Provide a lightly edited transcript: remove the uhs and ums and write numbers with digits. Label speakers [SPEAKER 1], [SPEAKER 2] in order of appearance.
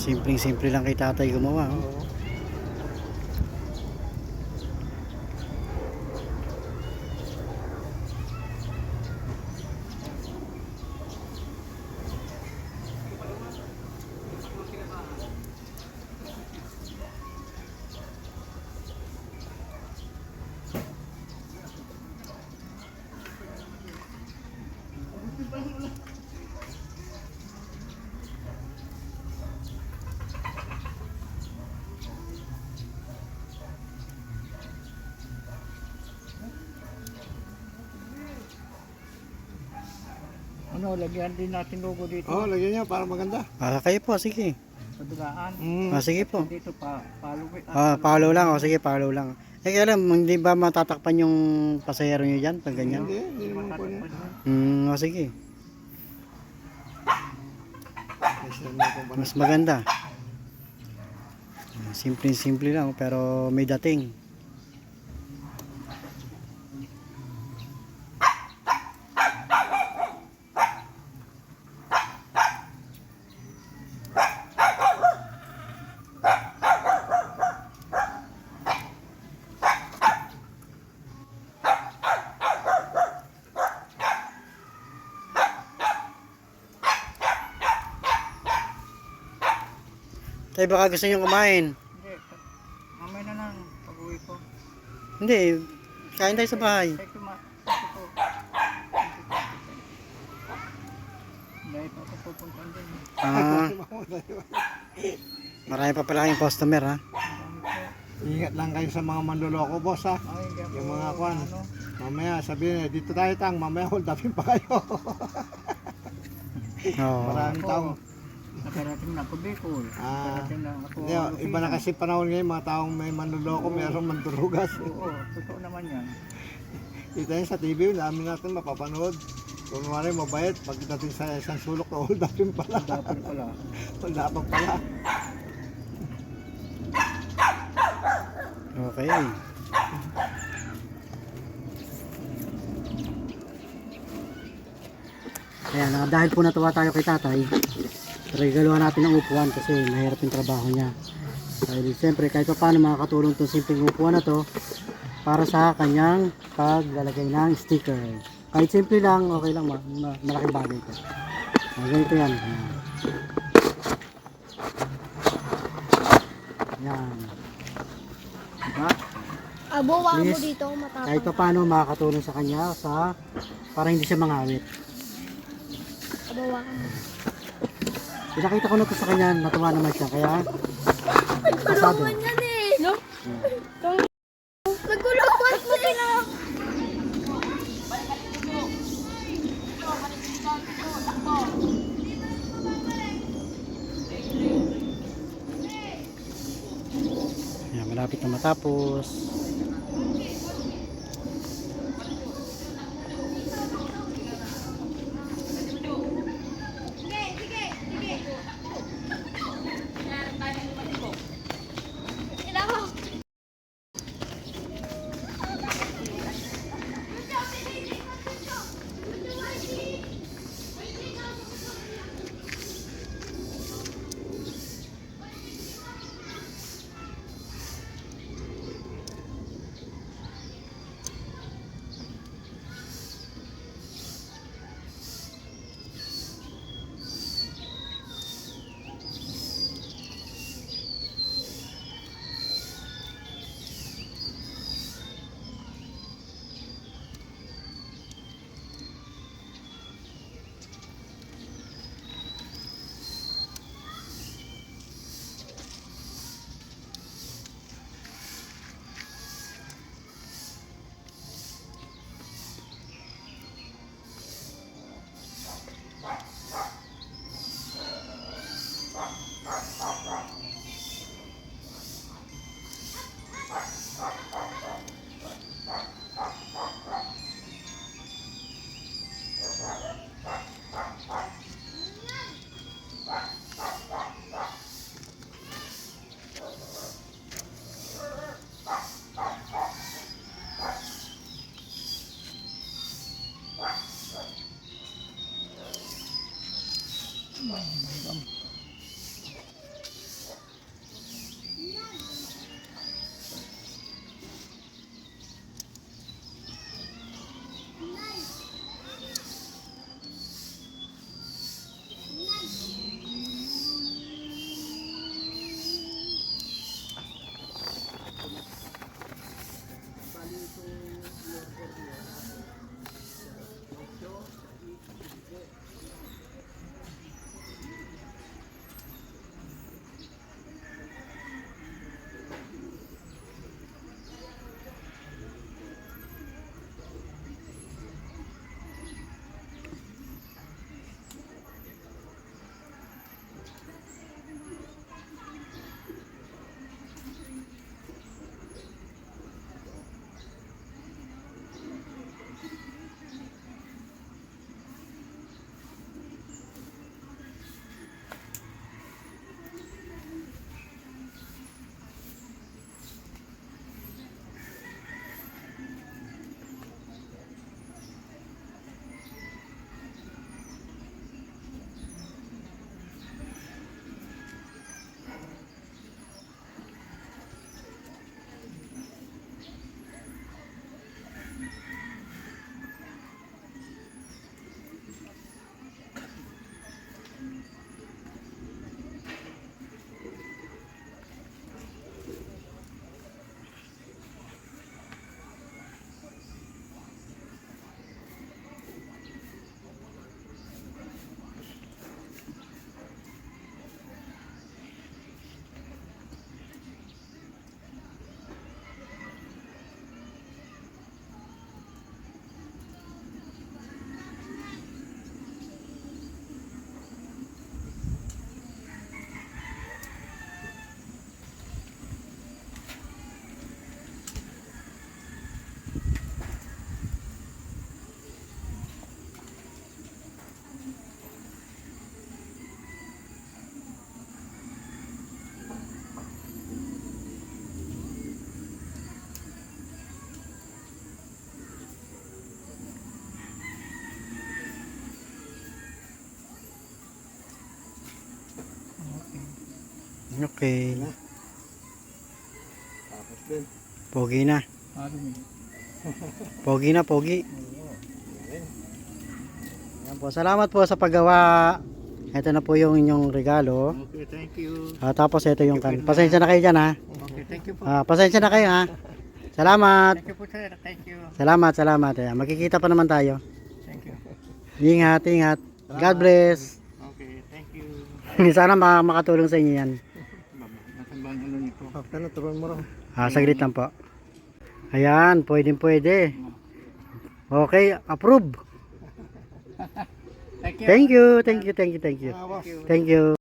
[SPEAKER 1] Simpleng-simple lang kay tatay gumawa. Oh.
[SPEAKER 2] Oo. Ano, lagyan din natin logo dito.
[SPEAKER 3] Oh, lagyan niya para maganda.
[SPEAKER 1] Kayo po, sige.
[SPEAKER 2] Padugaan.
[SPEAKER 1] Sige po.
[SPEAKER 2] Dito pa, follow it.
[SPEAKER 1] Follow lang. Sige, follow lang. Kaya lang, hindi ba matatakpan yung pasahero nyo dyan pag ganyan?
[SPEAKER 3] Hindi naman po niya.
[SPEAKER 1] Sige.
[SPEAKER 3] Yes,
[SPEAKER 1] Mas maganda. Simple lang, pero may dating. Tayo baka gusto nyo kumain?
[SPEAKER 2] Hindi, mamay na lang pag-uwi ko.
[SPEAKER 1] Hindi, kain tayo sa bahay.
[SPEAKER 2] Ito po. Dahil pa ako pupuntaan din.
[SPEAKER 1] Marami pa pala kayong customer, ha?
[SPEAKER 3] Ingat lang kayo sa mga manloloko, boss, ha. Yung mga kwan. Mamaya sabihin, dito tayo tang, mamaya hold upin pa kayo. Maraming tao.
[SPEAKER 2] Nakarating na ako Bicol. Nakarating na ako.
[SPEAKER 3] Iba na kasi panahon ngayon, mga taong may manloloko, mayroong mandurugas.
[SPEAKER 2] Oo, totoo naman yan.
[SPEAKER 3] Kita yun sa TV, namin natin mapapanood. Kung naman mabait, pagdating sa isang sulok na hold upin pala.
[SPEAKER 2] Dapat pala.
[SPEAKER 3] Hold upin pala.
[SPEAKER 1] Okay. Ayan, dahil po natuwa tayo kay tatay, regaluhan natin ang upuan kasi mahirap yung trabaho niya. Dahil siyempre kahit pa paano makakatulong itong simpleng upuan na to para sa kanyang paglalagay ng sticker. Kahit simple lang, okay lang, malaking bagay ito. Ganito yan. Yan. Diba?
[SPEAKER 4] Abuwa mo dito, matapang.
[SPEAKER 1] Kahit pa paano makakatulong sa kanya para hindi siya mangawit.
[SPEAKER 4] Abuwa ka mo.
[SPEAKER 1] Pinakita ko na to sa kanya, natuwa naman siya, kaya pasado.
[SPEAKER 4] Nagkulungan yan eh, no? Nagkulungan sila. Yan, malapit na matapos.
[SPEAKER 1] Okay.
[SPEAKER 3] Tapos din.
[SPEAKER 1] Pogi na.
[SPEAKER 2] Ano yun?
[SPEAKER 1] Pogi na, pogi. Yan po. Salamat po sa paggawa. Ito na po yung inyong regalo.
[SPEAKER 2] Okay, thank you.
[SPEAKER 1] Tapos ito yung kan. Pasensya na kayo dyan ha.
[SPEAKER 2] Okay, thank you po.
[SPEAKER 1] Pasensya na kayo ha. Salamat.
[SPEAKER 2] Thank you po sir, thank you.
[SPEAKER 1] Salamat, salamat. Ayan, magkikita pa naman tayo.
[SPEAKER 2] Thank you.
[SPEAKER 1] Ingat, ingat. God bless.
[SPEAKER 2] Okay, thank you.
[SPEAKER 1] Sana makatulong sa inyo yan.
[SPEAKER 2] Nasaan ba ang ano nito?
[SPEAKER 3] After na, turuan mo raw.
[SPEAKER 1] Saglit lang po. Ayan, pwede. Okay, approve.
[SPEAKER 2] Thank you.
[SPEAKER 1] Thank you, thank you, thank you, thank you.
[SPEAKER 3] Ah, boss.
[SPEAKER 1] Thank you.